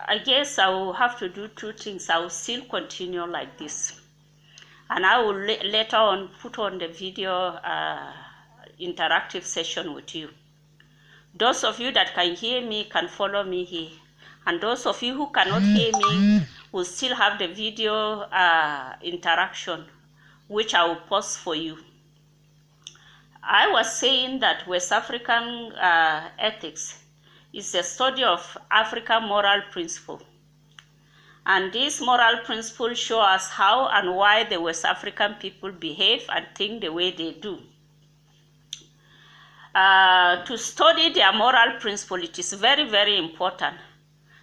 I guess I will have to do two things. I will still continue like this, and I will later on put on the video interactive session with you. Those of you that can hear me can follow me here, and those of you who cannot hear me will still have the video interaction, which I will post for you. I was saying that West African ethics is a study of African moral principle. And these moral principles show us how and why the West African people behave and think the way they do. To study their moral principle, it is very, very important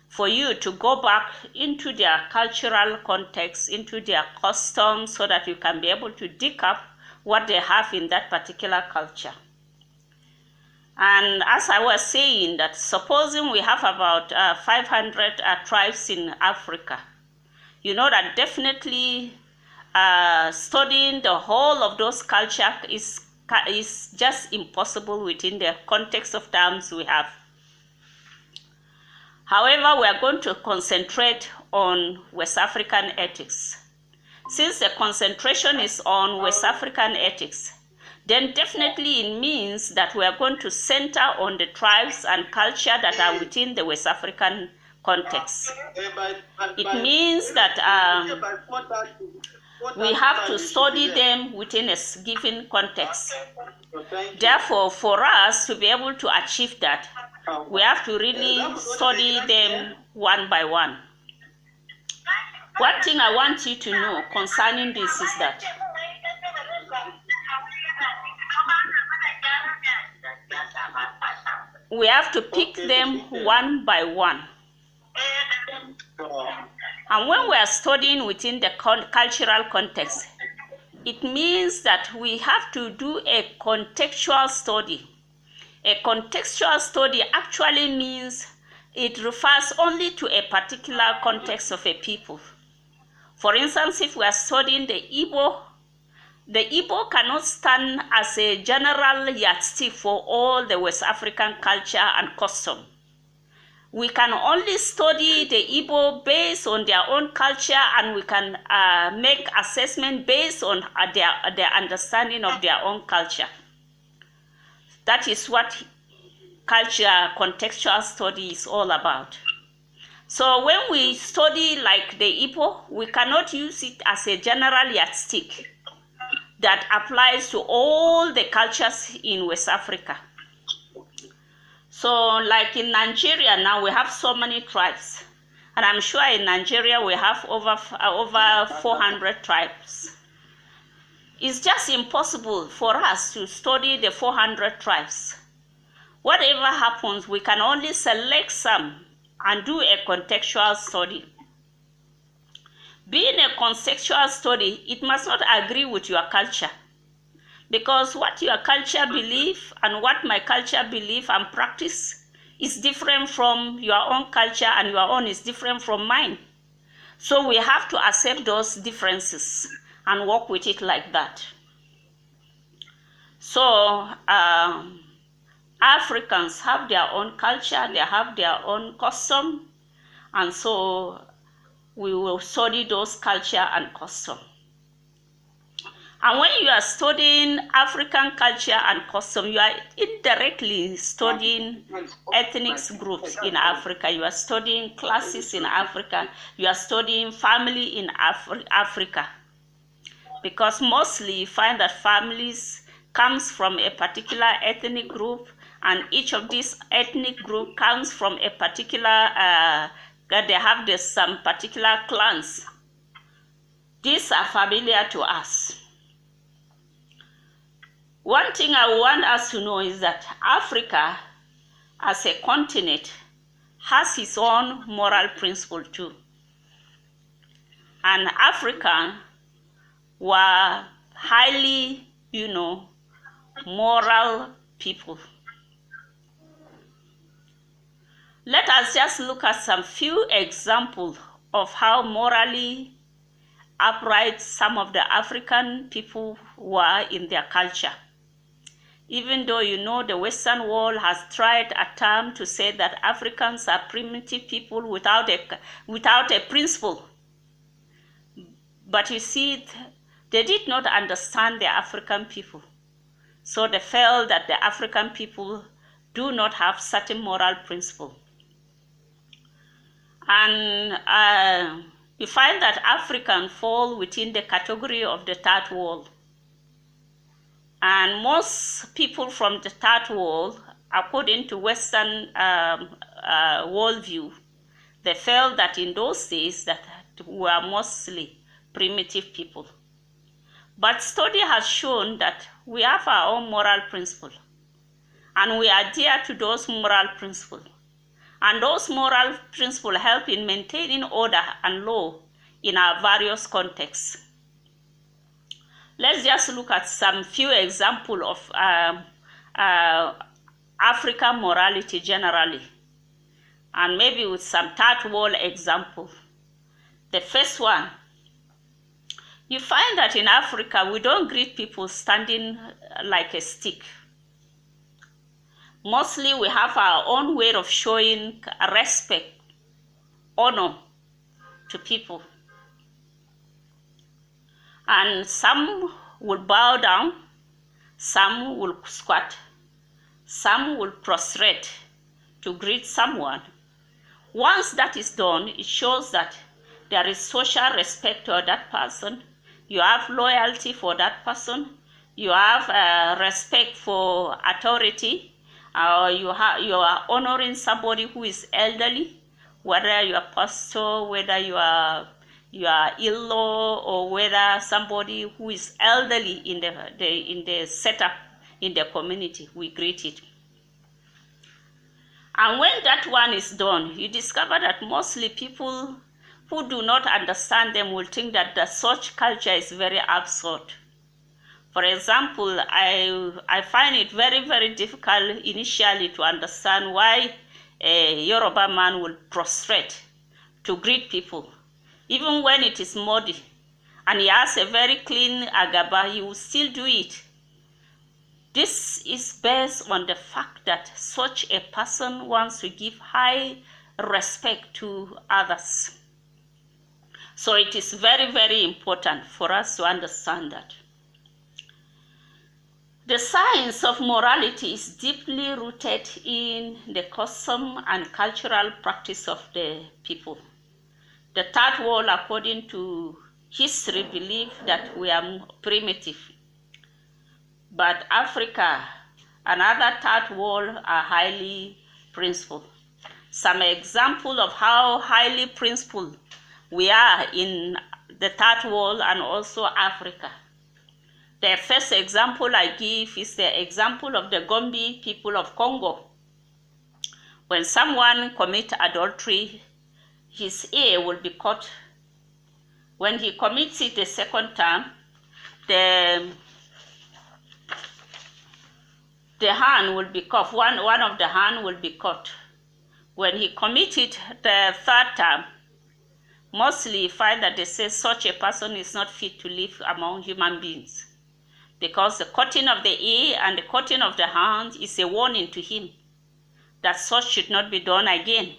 for you to go back into their cultural context, into their customs, so that you can be able to dig up what they have in that particular culture. And as I was saying, that supposing we have about 500 tribes in Africa, you know that definitely studying the whole of those cultures is just impossible within the context of terms we have. However, we are going to concentrate on West African ethics. Since the concentration is on West African ethics, then definitely it means that we are going to center on the tribes and culture that are within the West African context. It means that we have to study them within a given context. Therefore, for us to be able to achieve that, we have to really study them one by one. One thing I want you to know concerning this is that we have to pick them one by one. And when we are studying within the cultural context, it means that we have to do a contextual study. A contextual study actually means it refers only to a particular context of a people. For instance, if we are studying the Igbo cannot stand as a general yardstick for all the West African culture and custom. We can only study the Igbo based on their own culture, and we can make assessment based on their understanding of their own culture. That is what culture contextual study is all about. So when we study like the Igbo, we cannot use it as a general yardstick that applies to all the cultures in West Africa. So like in Nigeria now, we have so many tribes. And I'm sure in Nigeria we have over 400 tribes. It's just impossible for us to study the 400 tribes. Whatever happens, we can only select some and do a contextual study. Being a contextual study, it must not agree with your culture. Because what your culture believes and what my culture believes and practice is different from your own culture, and your own is different from mine. So we have to accept those differences and work with it like that. So Africans have their own culture, they have their own custom, and so we will study those culture and custom. And when you are studying African culture and custom, you are indirectly studying ethnic groups in Africa. You are studying classes in Africa. You are studying family in Africa. Because mostly you find that families comes from a particular ethnic group, and each of these ethnic group comes from a particular, they have some particular clans. These are familiar to us. One thing I want us to know is that Africa, as a continent, has its own moral principle too. And Africans were highly, moral people. Let us just look at some few examples of how morally upright some of the African people were in their culture. Even though you know the Western world has tried a term to say that Africans are primitive people without a principle. But you see, they did not understand the African people. So they felt that the African people do not have certain moral principle. And you find that Africans fall within the category of the third world. And most people from the third world, according to Western worldview, they felt that in those days that we are mostly primitive people. But study has shown that we have our own moral principle, and we adhere to those moral principles. And those moral principles help in maintaining order and law in our various contexts. Let's just look at some few examples of African morality generally, and maybe with some third world example. The first one, you find that in Africa, we don't greet people standing like a stick. Mostly we have our own way of showing respect, honor to people. And some will bow down, some will squat, some will prostrate to greet someone. Once that is done, it shows that there is social respect for that person. You have loyalty for that person. You have respect for authority. You are honoring somebody who is elderly, whether you are pastor, whether you are in-law, or whether somebody who is elderly in the setup in the community, we greet it. And when that one is done, you discover that mostly people who do not understand them will think that such culture is very absurd. For example, I find it very, very difficult initially to understand why a Yoruba man will prostrate to greet people. Even when it is muddy and he has a very clean agaba, he will still do it. This is based on the fact that such a person wants to give high respect to others. So it is very, very important for us to understand that. The science of morality is deeply rooted in the custom and cultural practice of the people. The third world, according to history, believe that we are primitive. But Africa and other third world are highly principled. Some example of how highly principled we are in the third world and also Africa. The first example I give is the example of the Gombe people of Congo. When someone commits adultery, his ear will be cut. When he commits it the second time, the hand will be cut. One of the hand will be cut. When he commits it the third time, mostly you find that they say such a person is not fit to live among human beings, because the cutting of the ear and the cutting of the hand is a warning to him that such should not be done again.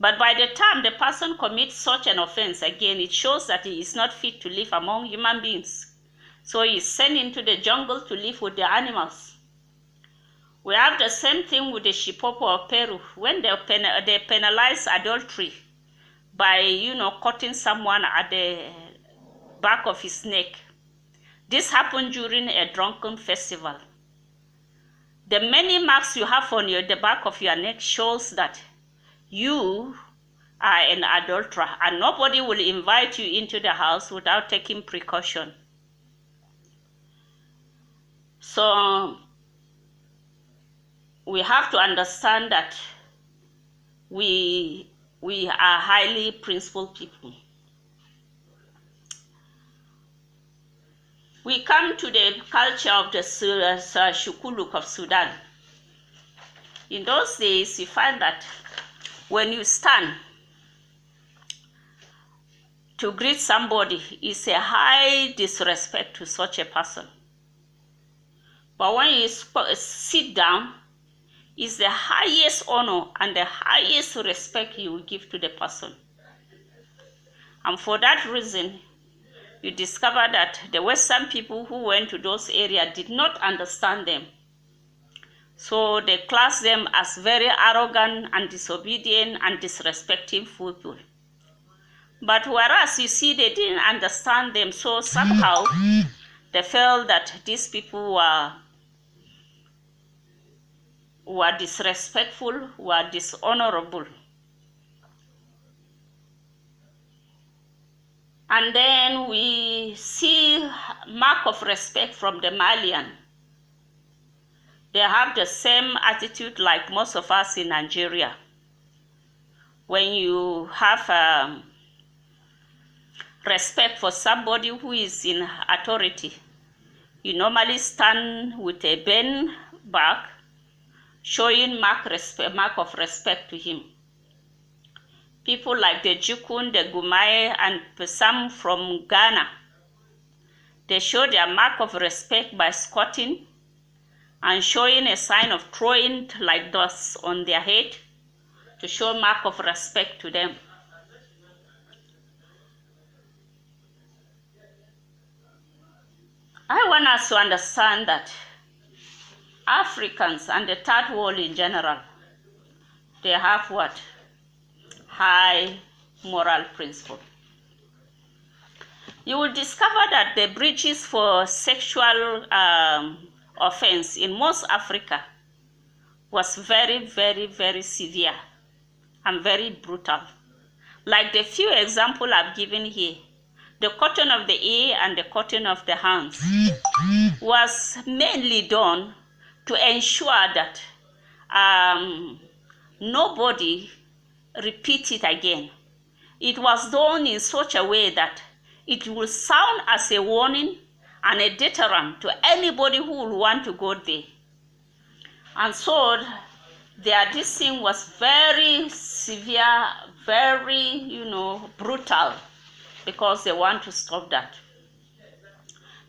But by the time the person commits such an offense again, it shows that he is not fit to live among human beings. So he is sent into the jungle to live with the animals. We have the same thing with the Shipopo of Peru. When they penalize adultery by, cutting someone at the back of his neck. This happened during a drunken festival. The many marks you have on the back of your neck shows that you are an adulterer, and nobody will invite you into the house without taking precaution. So we have to understand that we are highly principled people. We come to the culture of the Shukuluk of Sudan. In those days, you find that when you stand to greet somebody, it's a high disrespect to such a person. But when you sit down, it's the highest honor and the highest respect you will give to the person. And for that reason, you discover that the Western people who went to those areas did not understand them. So they class them as very arrogant and disobedient and disrespectful people. But whereas you see they didn't understand them, so somehow they felt that these people were disrespectful, were dishonorable. And then we see mark of respect from the Malian. They have the same attitude like most of us in Nigeria. When you have respect for somebody who is in authority, you normally stand with a bent back, showing mark of respect to him. People like the Jukun, the Gumai, and some from Ghana, they show their mark of respect by squatting and showing a sign of throwing like dust on their head to show mark of respect to them. I want us to understand that Africans and the third world in general, they have what? High moral principle. You will discover that the breaches for sexual offense in most Africa was very, very, very severe and very brutal. Like the few examples I've given here, the cutting of the ear and the cutting of the hands was mainly done to ensure that nobody repeat it again. It was done in such a way that it will sound as a warning and a deterrent to anybody who will want to go there. And so this thing was very severe, very, brutal, because they want to stop that.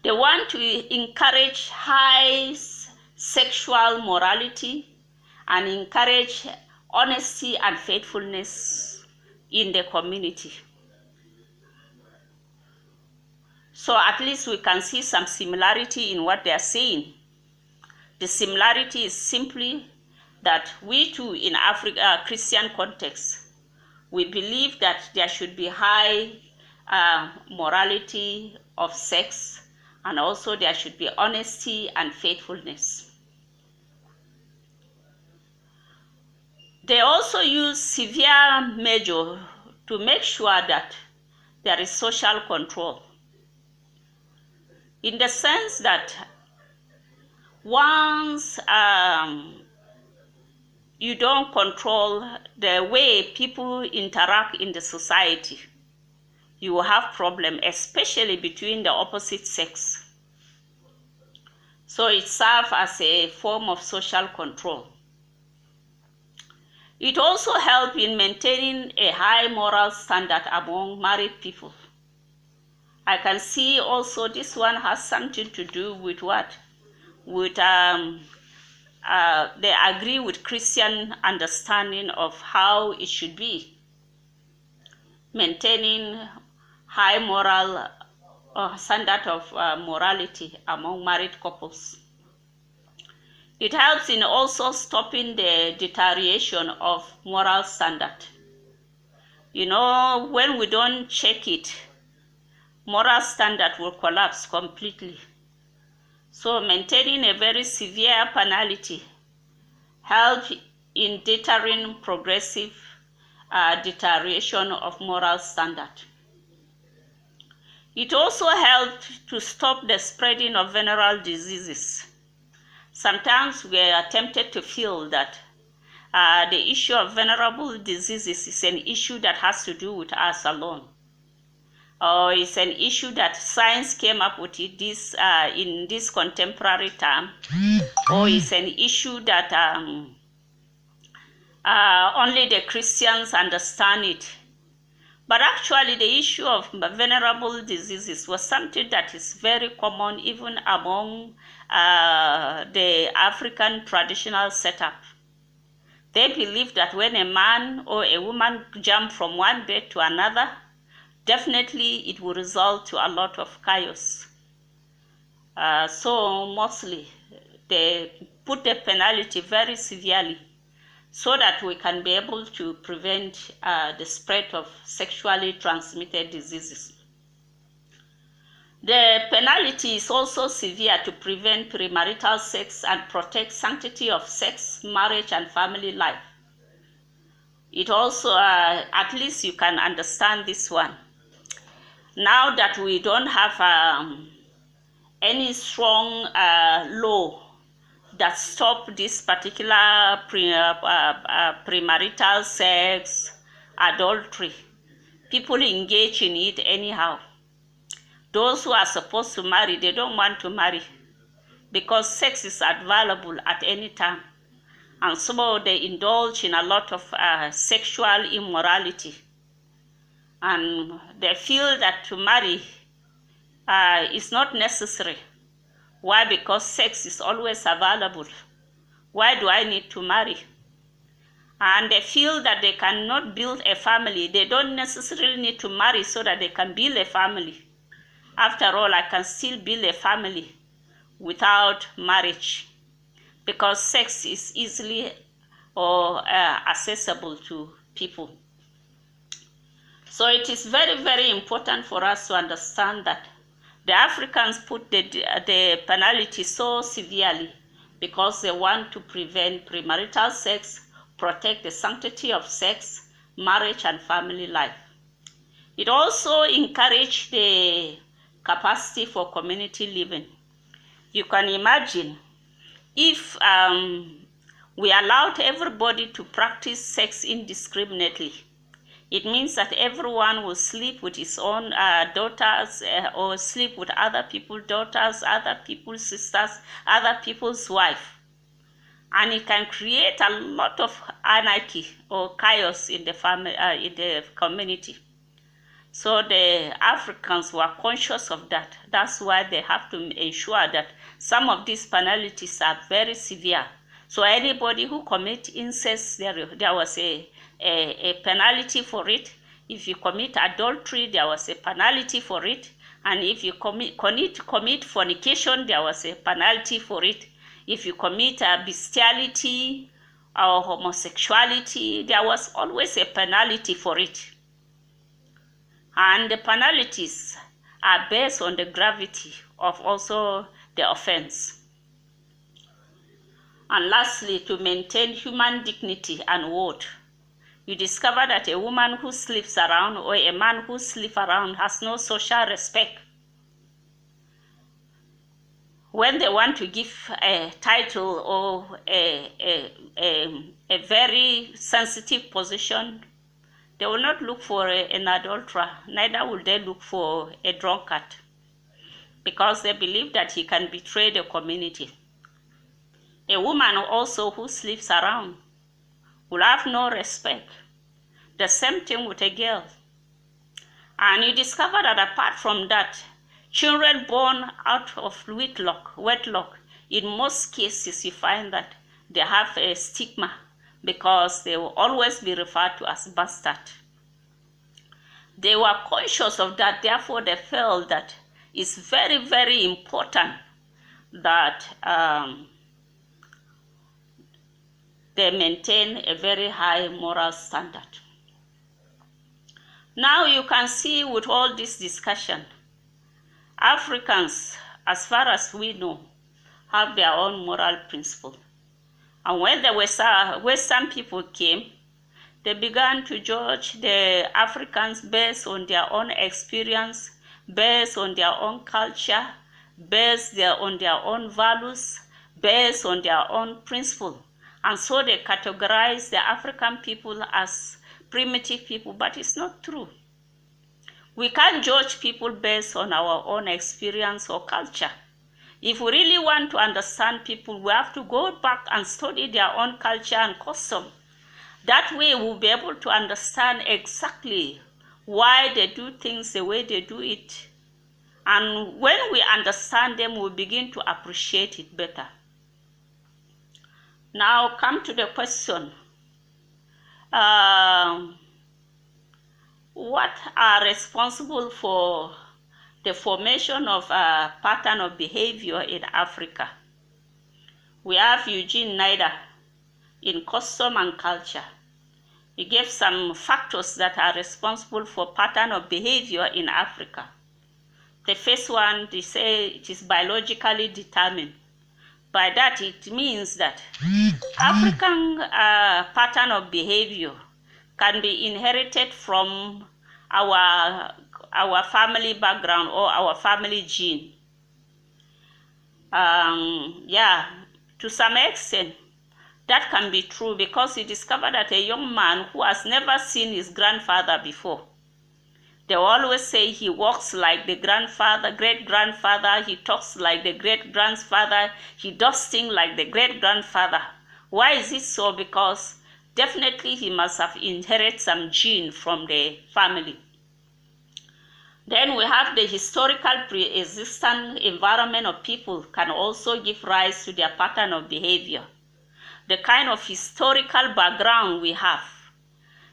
They want to encourage high sexual morality and encourage honesty and faithfulness in the community. So at least we can see some similarity in what they are saying. The similarity is simply that we too in Africa, Christian context, we believe that there should be high morality of sex, and also there should be honesty and faithfulness. They also use severe measures to make sure that there is social control, in the sense that once you don't control the way people interact in the society, you will have problems, especially between the opposite sex. So it serves as a form of social control. It also helps in maintaining a high moral standard among married people. I can see also this one has something to do with what? With they agree with Christian understanding of how it should be, maintaining high moral standard of morality among married couples. It helps in also stopping the deterioration of moral standard. When we don't check it, moral standard will collapse completely. So maintaining a very severe penalty helps in deterring progressive deterioration of moral standard. It also helps to stop the spreading of venereal diseases. Sometimes we are tempted to feel that the issue of venerable diseases is an issue that has to do with us alone, or it's an issue that science came up with in this contemporary time, or it's an issue that only the Christians understand it. But actually, the issue of venerable diseases was something that is very common even among the African traditional setup. They believe that when a man or a woman jump from one bed to another, definitely it will result to a lot of chaos. So mostly they put the penalty very severely so that we can be able to prevent the spread of sexually transmitted diseases. The penalty is also severe to prevent premarital sex and protect sanctity of sex, marriage, and family life. It also, at least you can understand this one. Now that we don't have any strong law that stop this particular premarital sex, adultery, people engage in it anyhow. Those who are supposed to marry, they don't want to marry because sex is available at any time. And so they indulge in a lot of sexual immorality. And they feel that to marry is not necessary. Why? Because sex is always available. Why do I need to marry? And they feel that they cannot build a family. They don't necessarily need to marry so that they can build a family. After all, I can still build a family without marriage because sex is easily accessible to people. So it is very, very important for us to understand that the Africans put the penalty so severely because they want to prevent premarital sex, protect the sanctity of sex, marriage, and family life. It also encourages the capacity for community living. You can imagine if we allowed everybody to practice sex indiscriminately, it means that everyone will sleep with his own daughters or sleep with other people's daughters, other people's sisters, other people's wives. And it can create a lot of anarchy or chaos in the family, in the community. So the Africans were conscious of that. That's why they have to ensure that some of these penalties are very severe. So anybody who commits incest, there was a penalty for it. If you commit adultery, there was a penalty for it. And if you commit fornication, there was a penalty for it. If you commit bestiality or homosexuality, there was always a penalty for it. And the penalties are based on the gravity of also the offense. And lastly, to maintain human dignity and worth, you discover that a woman who sleeps around or a man who sleeps around has no social respect. When they want to give a title or a very sensitive position, they will not look for an adulterer, neither will they look for a drunkard, because they believe that he can betray the community. A woman also who sleeps around will have no respect. The same thing with a girl. And you discover that apart from that, children born out of wedlock, in most cases you find that they have a stigma because they will always be referred to as bastard. They were conscious of that, therefore they felt that it's very, very important that they maintain a very high moral standard. Now you can see with all this discussion, Africans, as far as we know, have their own moral principle. And when the Western people came, they began to judge the Africans based on their own experience, based on their own culture, based on their own values, based on their own principle. And so they categorize the African people as primitive people, but it's not true. We can't judge people based on our own experience or culture. If we really want to understand people, we have to go back and study their own culture and custom. That way we'll be able to understand exactly why they do things the way they do it. And when we understand them, we begin to appreciate it better. Now come to the question. What are responsible for the formation of a pattern of behavior in Africa? We have Eugene Nida in Custom and Culture. He gave some factors that are responsible for pattern of behavior in Africa. The first one, they say it is biologically determined. By that, it means that African pattern of behavior can be inherited from our family background or our family gene. To some extent, that can be true, because he discovered that a young man who has never seen his grandfather before, they always say he walks like the grandfather, great-grandfather, he talks like the great-grandfather, he does things like the great-grandfather. Why is it so? Because definitely he must have inherited some gene from the family. Then we have the historical pre-existent environment of people can also give rise to their pattern of behavior. The kind of historical background we have,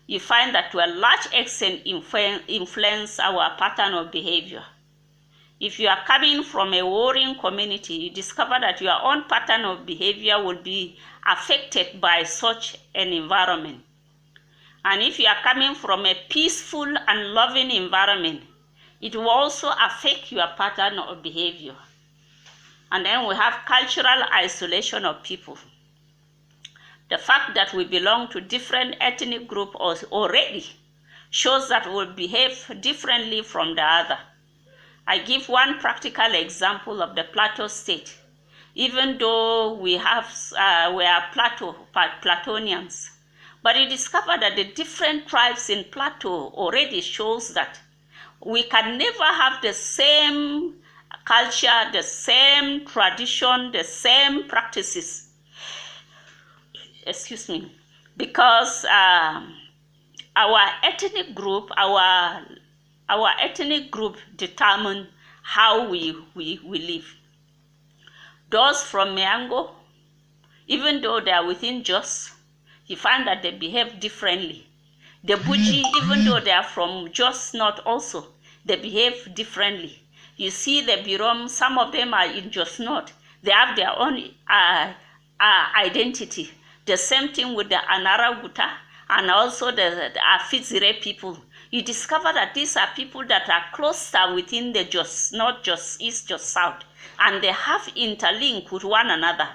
you find that to a large extent influence our pattern of behavior. If you are coming from a warring community, you discover that your own pattern of behavior will be affected by such an environment. And if you are coming from a peaceful and loving environment, it will also affect your pattern of behavior. And then we have cultural isolation of people. The fact that we belong to different ethnic groups already shows that we behave differently from the other. I give one practical example of the Plateau State. Even though we are Platonians, but you discover that the different tribes in Plateau already shows that we can never have the same culture, the same tradition, the same practices. Excuse me, because our ethnic group, our ethnic group determine how we live. Those from Miango, even though they are within Jos, you find that they behave differently. The Buji, even though they are from Jos North also, they behave differently. You see the Birom, some of them are in Jos North. They have their own identity. The same thing with the Anaraguta and also the Afizire people. You discover that these are people that are closer within the Jos, not just East, just South. And they have interlinked with one another.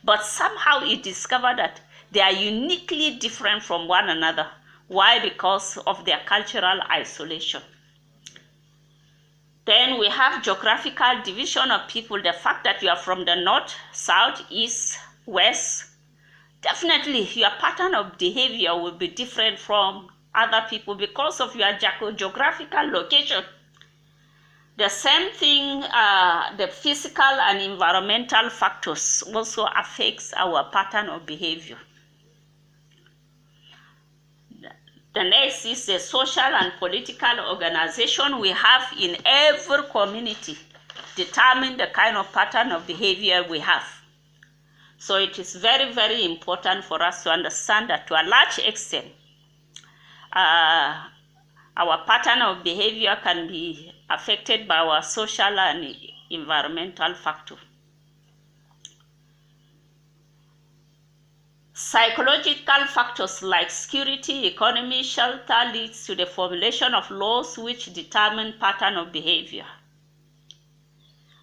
But somehow you discover that they are uniquely different from one another. Why? Because of their cultural isolation. Then we have geographical division of people. The fact that you are from the north, south, east, west, definitely your pattern of behavior will be different from other people because of your geographical location. The same thing, the physical and environmental factors also affects our pattern of behavior. The next is the social and political organization we have in every community determine the kind of pattern of behavior we have. So it is very, very important for us to understand that to a large extent, our pattern of behavior can be affected by our social and environmental factors. Psychological factors like security, economy, shelter leads to the formulation of laws which determine pattern of behavior.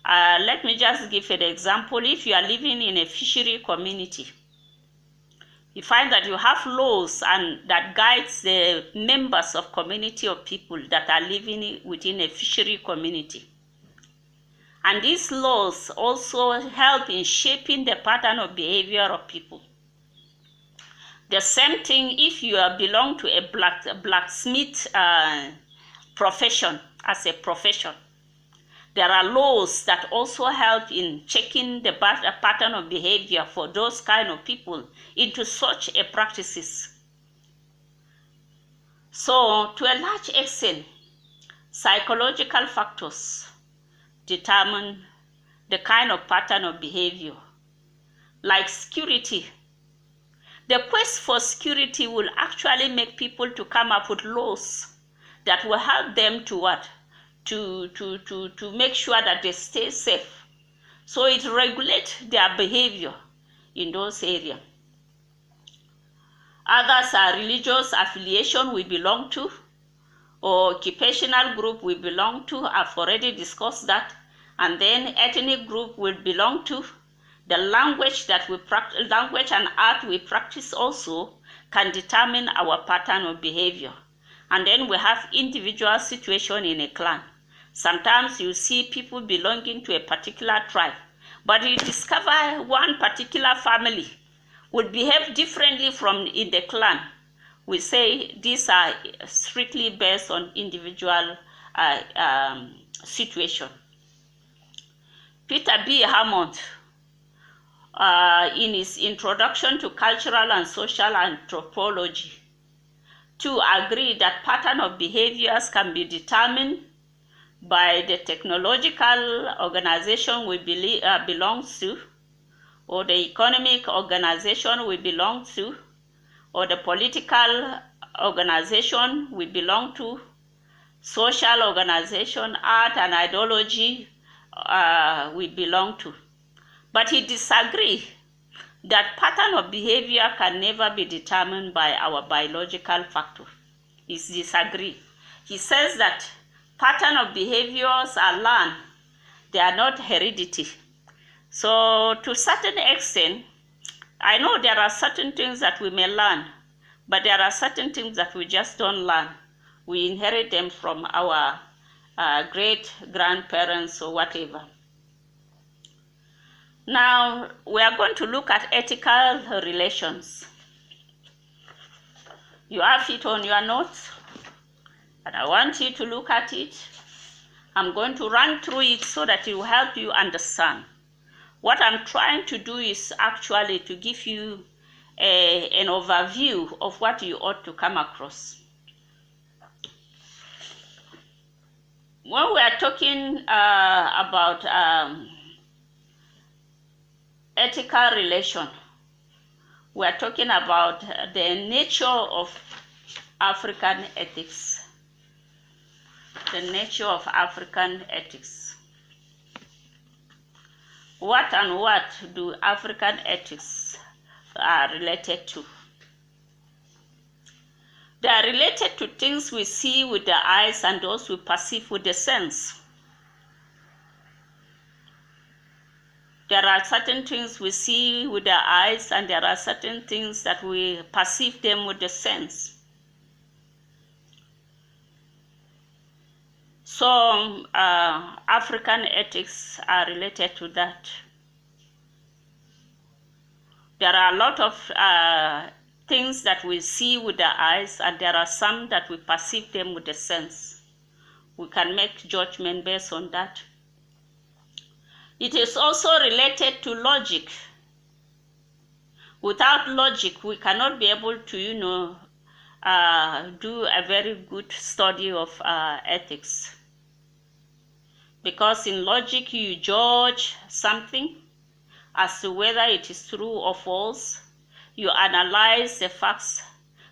Let me just give an example. If you are living in a fishery community, you find that you have laws and that guides the members of community of people that are living within a fishery community. And these laws also help in shaping the pattern of behavior of people. The same thing if you belong to a blacksmith profession as a profession. There are laws that also help in checking the pattern of behavior for those kind of people into such a practices. So, to a large extent, psychological factors determine the kind of pattern of behavior. Like security. The quest for security will actually make people to come up with laws that will help them to what? To make sure that they stay safe. So it regulates their behavior in those areas. Others are religious affiliation we belong to, or occupational group we belong to. I've already discussed that. And then ethnic group we belong to. The language that we practice, language and art we practice also can determine our pattern of behavior. And then we have individual situation in a clan. Sometimes you see people belonging to a particular tribe, but you discover one particular family would behave differently from in the clan. We say these are strictly based on individual situation. Peter B. Hammond, in his introduction to cultural and social anthropology, to agree that pattern of behaviors can be determined by the technological organization we belong to, or the economic organization we belong to, or the political organization we belong to, social organization, art and ideology we belong to. But he disagrees that pattern of behavior can never be determined by our biological factor. He disagrees. He says that pattern of behaviors are learned, they are not heredity. So to a certain extent, I know there are certain things that we may learn, but there are certain things that we just don't learn. We inherit them from our great-grandparents or whatever. Now, we are going to look at ethical relations. You have it on your notes, and I want you to look at it. I'm going to run through it so that it will help you understand. What I'm trying to do is actually to give you an overview of what you ought to come across. When we are talking about ethical relation, we are talking about the nature of African ethics. The nature of African ethics. What and what do African ethics are related to? They are related to things we see with the eyes and those we perceive with the sense. There are certain things we see with the eyes, and there are certain things that we perceive them with the sense. So African ethics are related to that. There are a lot of things that we see with the eyes, and there are some that we perceive them with the sense. We can make judgment based on that. It is also related to logic. Without logic, we cannot be able to, do a very good study of ethics. Because in logic, you judge something as to whether it is true or false. You analyze the facts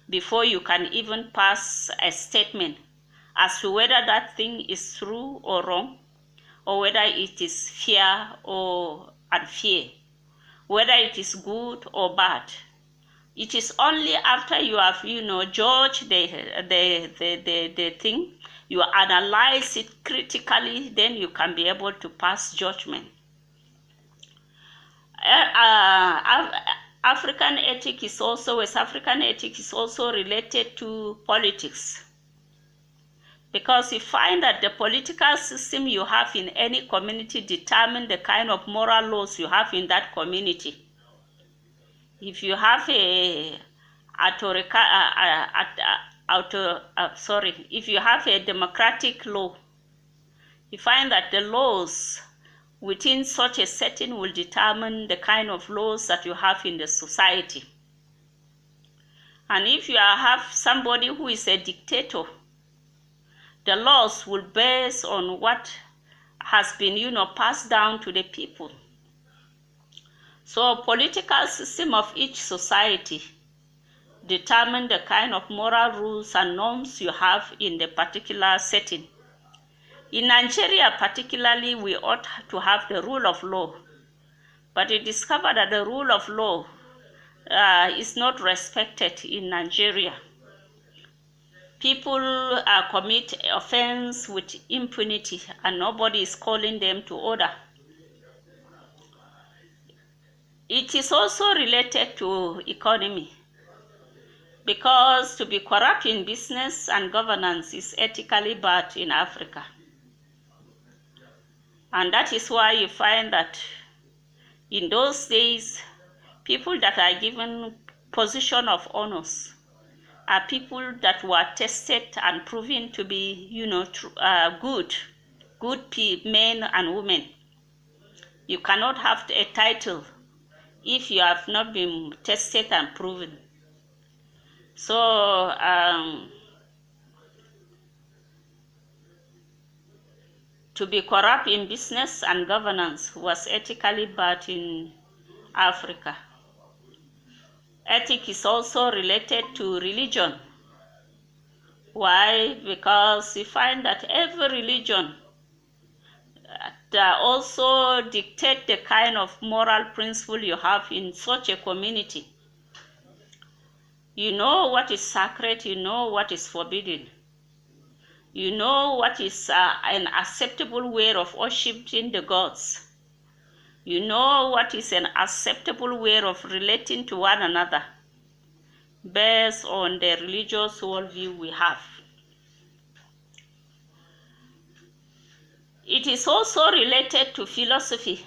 before you can even pass a statement as to whether that thing is true or wrong, or whether it is fair or unfair, whether it is good or bad. It is only after you have, judged the thing, you analyze it critically, then you can be able to pass judgment. African ethics is also, West African ethics is also related to politics. Because you find that the political system you have in any community determines the kind of moral laws you have in that community. If you have if you have a democratic law, you find that the laws within such a setting will determine the kind of laws that you have in the society. And if you have somebody who is a dictator, the laws will base on what has been, passed down to the people. So political system of each society determine the kind of moral rules and norms you have in the particular setting. In Nigeria particularly, we ought to have the rule of law, but we discovered that the rule of law is not respected in Nigeria. People commit offense with impunity and nobody is calling them to order. It is also related to economy, because to be corrupt in business and governance is ethically bad in Africa. And that is why you find that in those days, people that are given position of honors are people that were tested and proven to be, good men and women. You cannot have a title if you have not been tested and proven. So, to be corrupt in business and governance was ethically bad in Africa. Ethics is also related to religion. Why? Because you find that every religion also dictate the kind of moral principle you have in such a community. You know what is sacred, you know what is forbidden. You know what is an acceptable way of worshiping the gods. You know what is an acceptable way of relating to one another based on the religious worldview we have. It is also related to philosophy,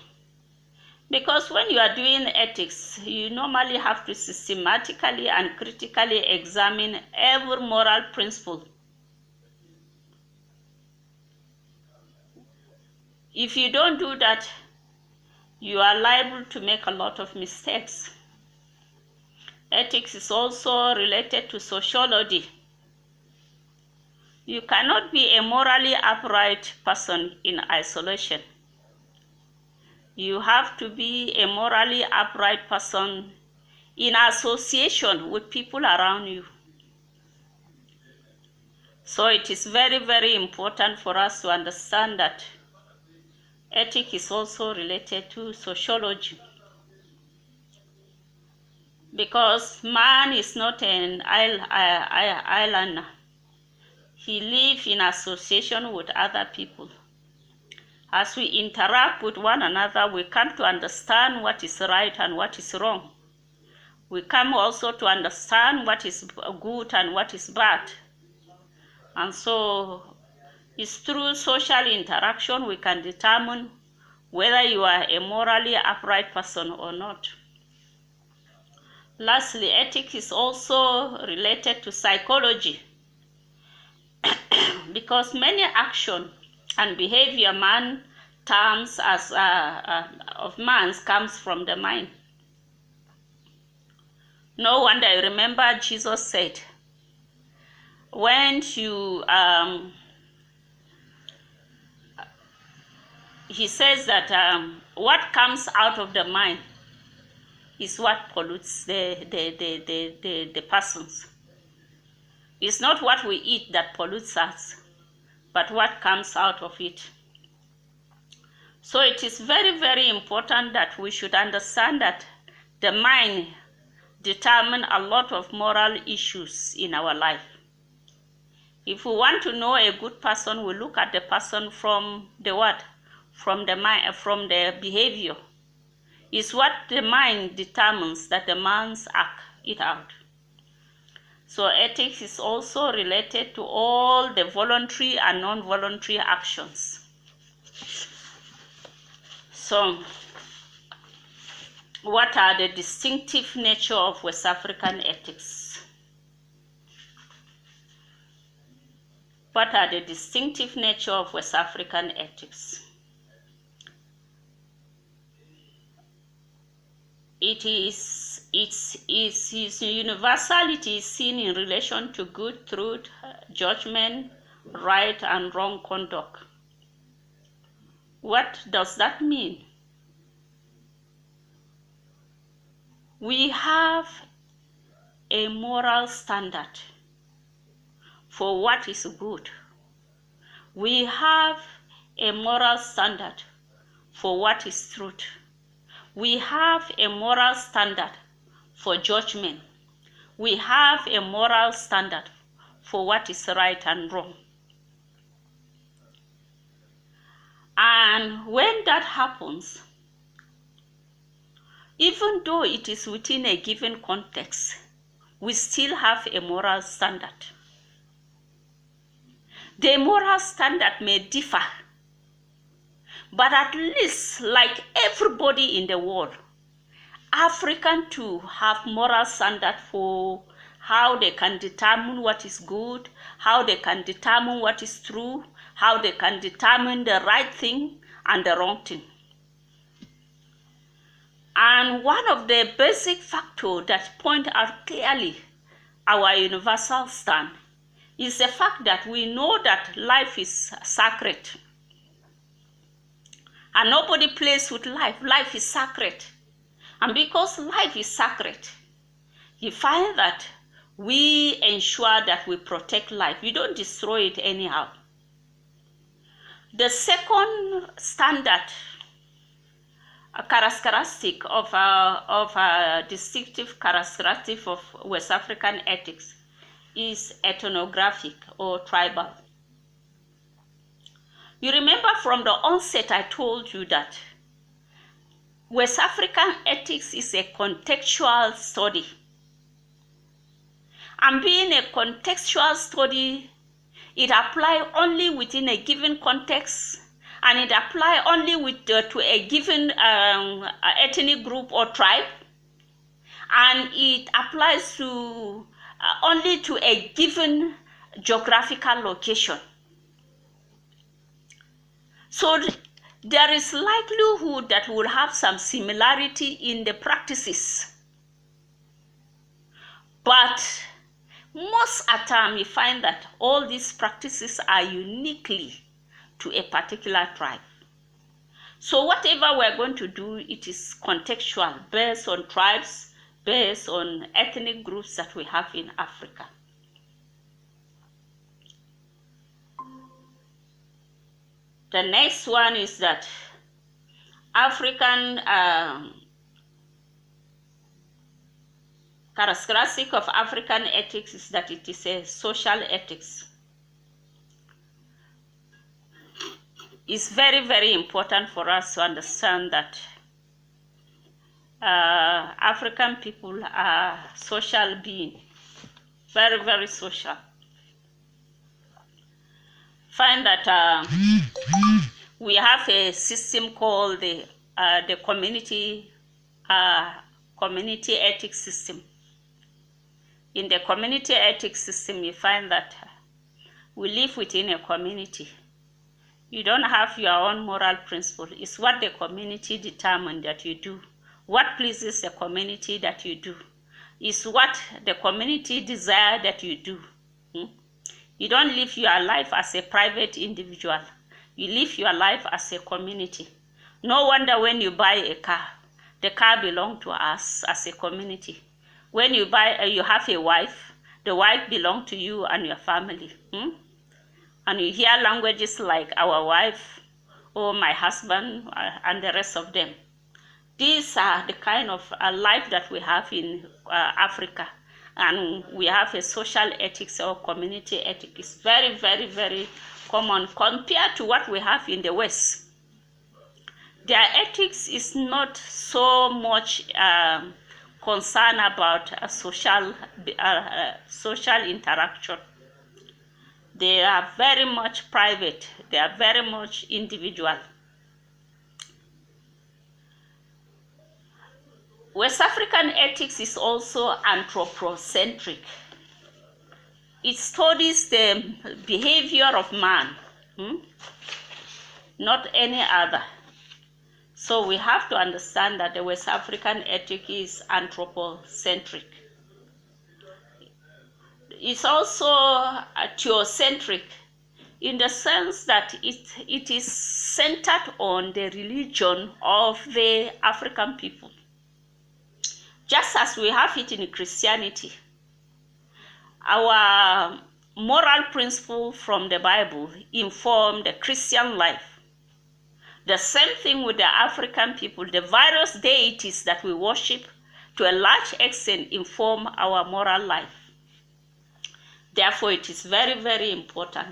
because when you are doing ethics, you normally have to systematically and critically examine every moral principle. If you don't do that, you are liable to make a lot of mistakes. Ethics is also related to sociology. You cannot be a morally upright person in isolation. You have to be a morally upright person in association with people around you. So it is very, very important for us to understand that ethics is also related to sociology. Because man is not an islander. He lives in association with other people. As we interact with one another, we come to understand what is right and what is wrong. We come also to understand what is good and what is bad. And so it's through social interaction we can determine whether you are a morally upright person or not. Lastly, ethics is also related to psychology. Because many action and behavior terms as of man's comes from the mind. No wonder I remember Jesus said, when you he says that what comes out of the mind is what pollutes the persons. It's not what we eat that pollutes us, but what comes out of it. So it is very, very important that we should understand that the mind determines a lot of moral issues in our life. If we want to know a good person, we look at the person from the what? From the mind, from the behavior. It's what the mind determines that the man's act it out. So ethics is also related to all the voluntary and non-voluntary actions. So, what are the distinctive nature of West African ethics? What are the distinctive nature of West African ethics? It is Its universality is seen in relation to good, truth, judgment, right and wrong conduct. What does that mean? We have a moral standard for what is good. We have a moral standard for what is truth. We have a moral standard for judgment. We have a moral standard for what is right and wrong. And when that happens, even though it is within a given context, we still have a moral standard. The moral standard may differ, but at least, like everybody in the world, African too have moral standard for how they can determine what is good, how they can determine what is true, how they can determine the right thing and the wrong thing. And one of the basic factors that point out clearly our universal stand is the fact that we know that life is sacred. And nobody plays with life. Life is sacred. And because life is sacred, you find that we ensure that we protect life. We don't destroy it anyhow. The second standard, a characteristic of a distinctive characteristic of West African ethics is ethnographic or tribal. You remember from the onset I told you that West African ethics is a contextual study. And being a contextual study, it applies only within a given context, and it applies only to a given ethnic group or tribe, and it applies to only to a given geographical location. So there is likelihood that we'll have some similarity in the practices, but most of the time you find that all these practices are uniquely to a particular tribe. So whatever we're going to do, it is contextual, based on tribes, based on ethnic groups that we have in Africa. The next one is that African characteristic of African ethics is that it is a social ethics. It's very, very important for us to understand that African people are social beings, very, very social. Find that we have a system called the community ethics system. In the community ethics system, you find that we live within a community. You don't have your own moral principle. It's what the community determines that you do. What pleases the community that you do. It's what the community desires that you do. You don't live your life as a private individual. You live your life as a community. No wonder when you buy a car, the car belongs to us as a community. When you have a wife, the wife belongs to you and your family. And you hear languages like our wife, or my husband, and the rest of them. These are the kind of life that we have in Africa. And we have a social ethics or community ethics. It's very, very, very common compared to what we have in the West. Their ethics is not so much concerned about social interaction. They are very much private. They are very much individual. West African ethics is also anthropocentric. It studies the behavior of man, not any other. So we have to understand that the West African ethic is anthropocentric. It's also theocentric in the sense that it is centered on the religion of the African people. Just as we have it in Christianity, our moral principles from the Bible inform the Christian life. The same thing with the African people. The various deities that we worship to a large extent inform our moral life. Therefore, it is very, very important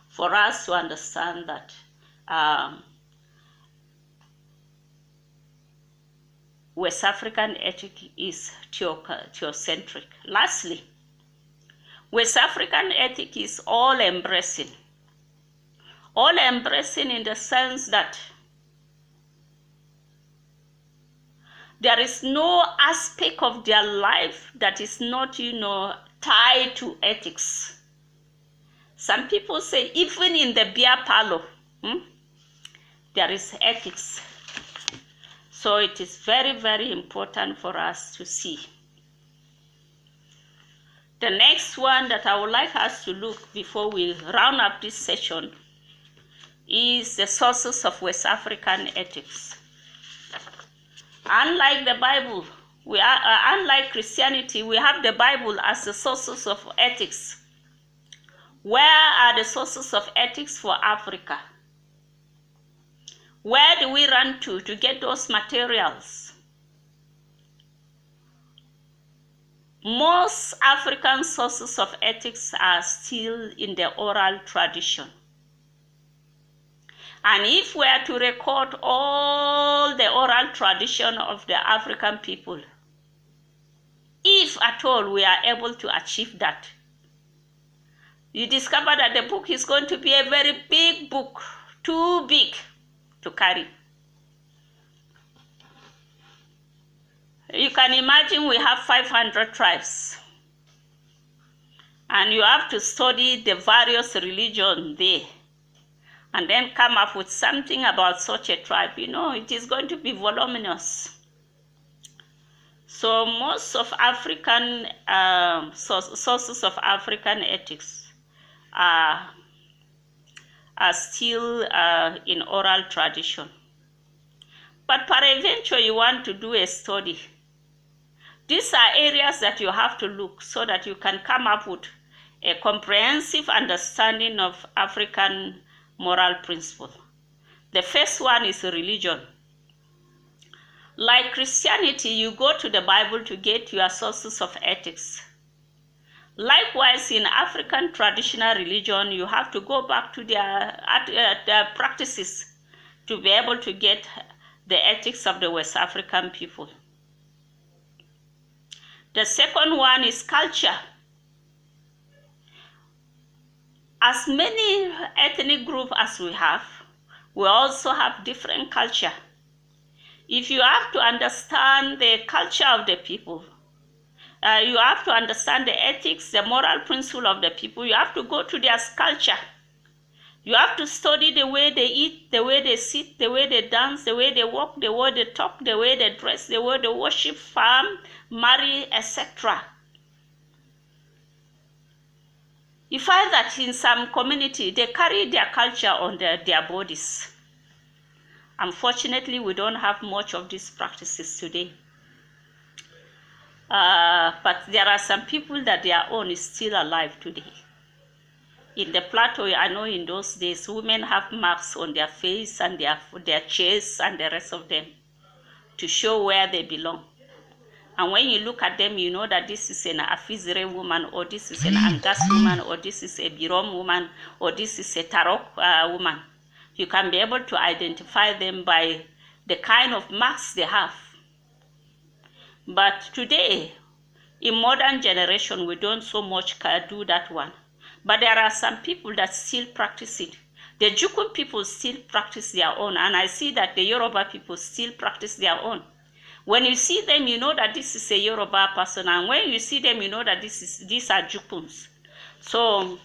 for us to understand that West African ethic is theocentric. Lastly, West African ethic is all-embracing. All-embracing in the sense that there is no aspect of their life that is not, tied to ethics. Some people say even in the beer parlor, there is ethics. So it is very, very important for us to see. The next one that I would like us to look before we round up this session is the sources of West African ethics. Unlike the Bible, unlike Christianity, we have the Bible as the sources of ethics. Where are the sources of ethics for Africa? Where do we run to get those materials? Most African sources of ethics are still in the oral tradition. And if we are to record all the oral tradition of the African people, if at all we are able to achieve that, you discover that the book is going to be a very big book, too big to carry. You can imagine we have 500 tribes, and you have to study the various religions there, and then come up with something about such a tribe. It is going to be voluminous. So most of African sources of African ethics are still in oral tradition. But peradventure you want to do a study. These are areas that you have to look so that you can come up with a comprehensive understanding of African moral principle. The first one is religion. Like Christianity, you go to the Bible to get your sources of ethics. Likewise, in African traditional religion, you have to go back to their practices to be able to get the ethics of the West African people. The second one is culture. As many ethnic groups as we have, we also have different culture. If you have to understand the culture of the people, you have to understand the ethics, the moral principle of the people. You have to go to their culture. You have to study the way they eat, the way they sit, the way they dance, the way they walk, the way they talk, the way they dress, the way they worship, farm, marry, etc. You find that in some community, they carry their culture on their bodies. Unfortunately, we don't have much of these practices today. But there are some people that their own is still alive today. In the plateau, I know in those days, women have marks on their face and their chest and the rest of them to show where they belong. And when you look at them, you know that this is an Afizire woman, or this is an Angas woman, or this is a Birom woman, or this is a Tarok woman. You can be able to identify them by the kind of marks they have. But today, in modern generation, we don't so much do that one. But there are some people that still practice it. The Jukun people still practice their own, and I see that the Yoruba people still practice their own. When you see them, you know that this is a Yoruba person, and when you see them, you know that these are Jukuns. So,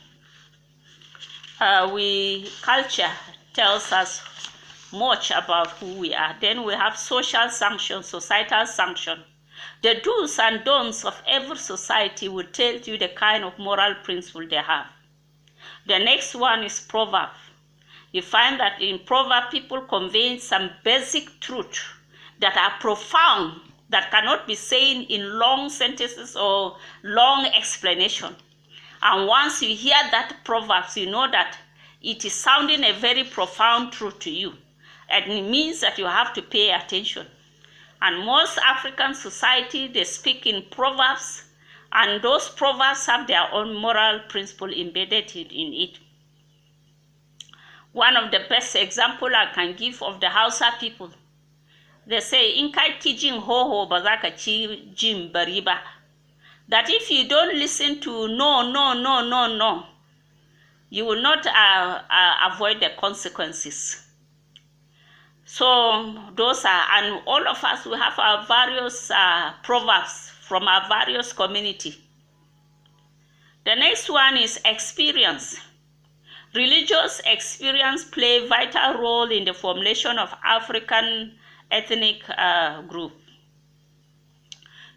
culture tells us much about who we are. Then we have social sanction, societal sanction. The do's and don'ts of every society will tell you the kind of moral principle they have. The next one is proverb. You find that in proverb, people convey some basic truth that are profound, that cannot be said in long sentences or long explanation. And once you hear that proverbs, you know that it is sounding a very profound truth to you. And it means that you have to pay attention. And most African society, they speak in proverbs, and those proverbs have their own moral principle embedded in it. One of the best example I can give of the Hausa people, they say, in kai kijin hoho ba za ka ci jin bari ba. That if you don't listen to no, you will not avoid the consequences. So those are, and all of us, we have our various proverbs from our various community. The next one is experience. Religious experience play a vital role in the formation of African ethnic group.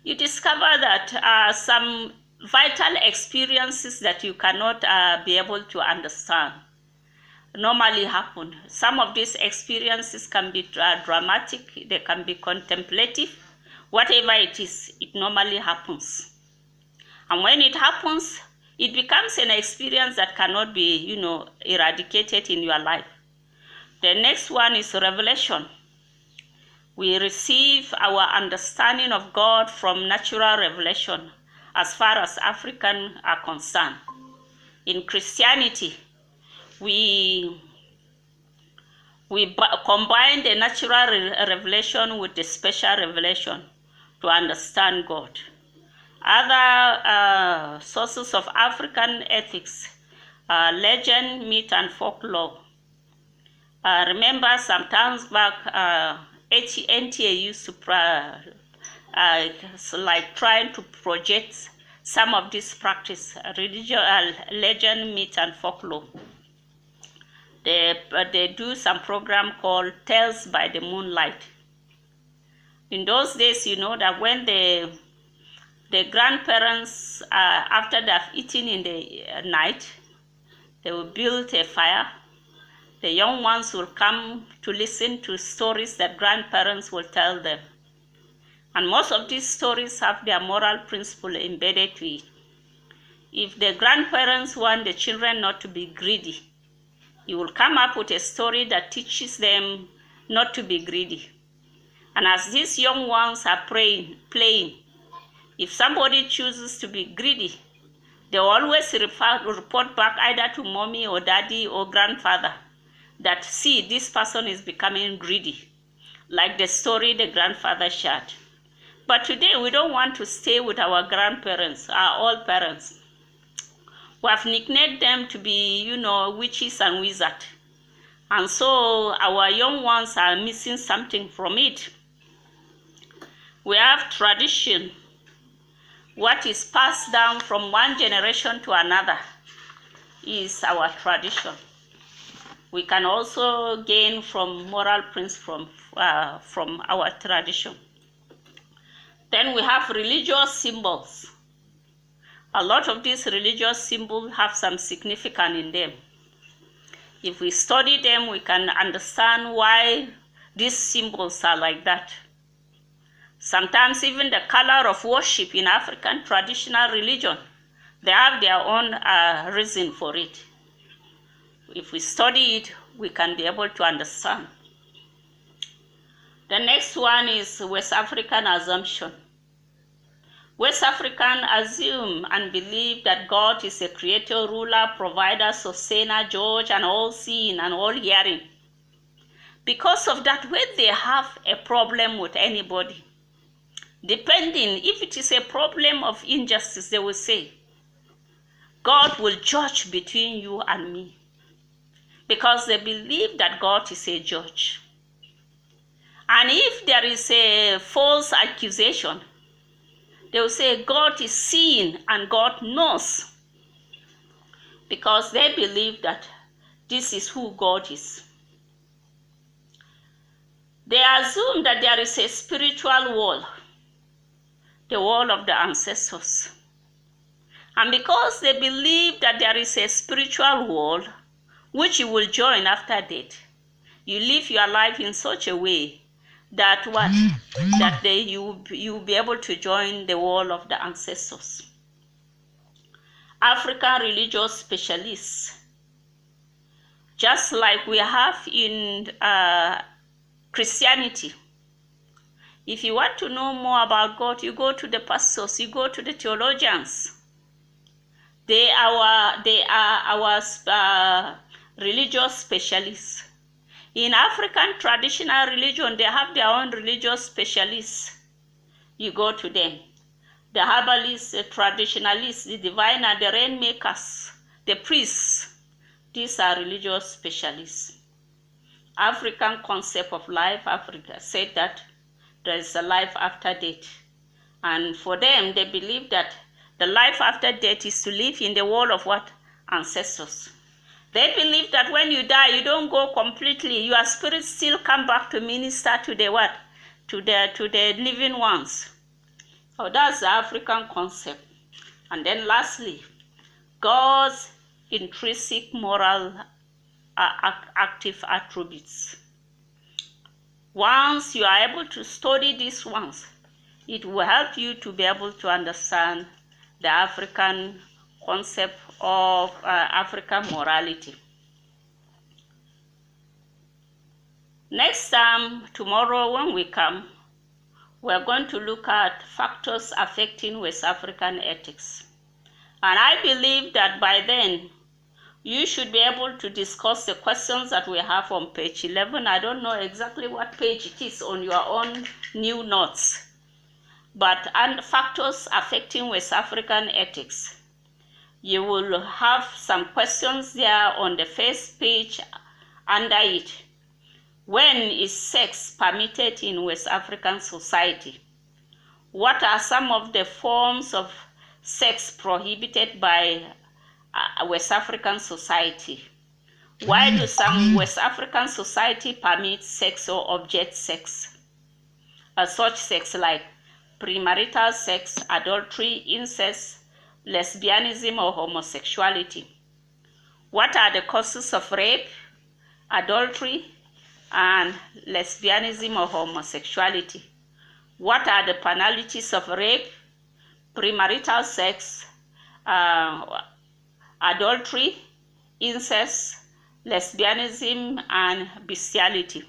You discover that some vital experiences that you cannot be able to understand normally happen. Some of these experiences can be dramatic, they can be contemplative. Whatever it is, it normally happens. And when it happens, it becomes an experience that cannot be, eradicated in your life. The next one is revelation. We receive our understanding of God from natural revelation as far as Africans are concerned. In Christianity, we combine the natural revelation with the special revelation to understand God. Other sources of African ethics, legend, myth, and folklore. Remember, some times back, NTA used to like trying to project some of this practice, religion, legend, myth, and folklore. They do some program called Tales by the Moonlight. In those days, you know that when the grandparents, after they've eaten in the night, they will build a fire. The young ones will come to listen to stories that grandparents will tell them. And most of these stories have their moral principle embedded to it. If the grandparents want the children not to be greedy, you will come up with a story that teaches them not to be greedy. And as these young ones are playing, if somebody chooses to be greedy, they always report back either to mommy or daddy or grandfather that, see, this person is becoming greedy, like the story the grandfather shared. But today we don't want to stay with our grandparents, our old parents. We have nicknamed them to be, witches and wizards. And so our young ones are missing something from it. We have tradition. What is passed down from one generation to another is our tradition. We can also gain from moral principles from our tradition. Then we have religious symbols. A lot of these religious symbols have some significance in them. If we study them, we can understand why these symbols are like that. Sometimes even the color of worship in African traditional religion, they have their own reason for it. If we study it, we can be able to understand. The next one is West African assumption. West Africans assume and believe that God is a creator, ruler, provider, sustainer, judge, and all-seeing and all-hearing. Because of that, when they have a problem with anybody, depending if it is a problem of injustice, they will say, God will judge between you and me. Because they believe that God is a judge. And if there is a false accusation, they will say God is seeing and God knows, because they believe that this is who God is. They assume that there is a spiritual wall, the wall of the ancestors. And because they believe that there is a spiritual wall, which you will join after death, you live your life in such a way that you'll be able to join the wall of the ancestors. African religious specialists, just like we have in Christianity. If you want to know more about God, you go to the pastors, you go to the theologians. They are our religious specialists. In African traditional religion, they have their own religious specialists. You go to them. The herbalists, the traditionalists, the diviner, the rainmakers, the priests. These are religious specialists. African concept of life, Africa said that there is a life after death. And for them, they believe that the life after death is to live in the world of what? Ancestors. They believe that when you die, you don't go completely. Your spirit still come back to minister to the what? To the living ones. So that's the African concept. And then lastly, God's intrinsic moral active attributes. Once you are able to study these ones, it will help you to be able to understand the African concept of African morality. Next time, tomorrow when we come, we're going to look at factors affecting West African ethics. And I believe that by then, you should be able to discuss the questions that we have on page 11. I don't know exactly what page it is on your own new notes. But and factors affecting West African ethics. You will have some questions there on the first page under it. When is sex permitted in West African society? What are some of the forms of sex prohibited by West African society? Why do some West African society permit sex or object sex? Such sex like premarital sex, adultery, incest, lesbianism, or homosexuality. What are the causes of rape, adultery, and lesbianism or homosexuality? What are the penalties of rape, premarital sex, adultery, incest, lesbianism, and bestiality?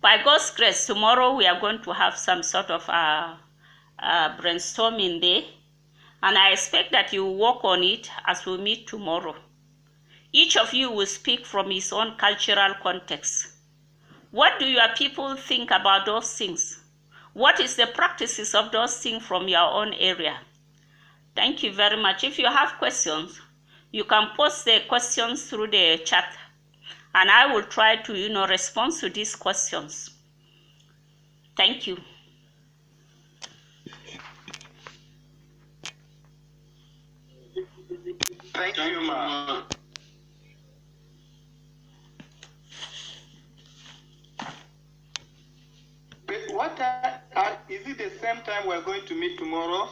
By God's grace, tomorrow we are going to have some sort of brainstorming day, and I expect that you work on it as we meet tomorrow. Each of you will speak from his own cultural context. What do your people think about those things? What is the practices of those things from your own area? Thank you very much. If you have questions, you can post the questions through the chat, and I will try to, respond to these questions. Thank you. Thank you, ma. But what is it the same time we're going to meet tomorrow?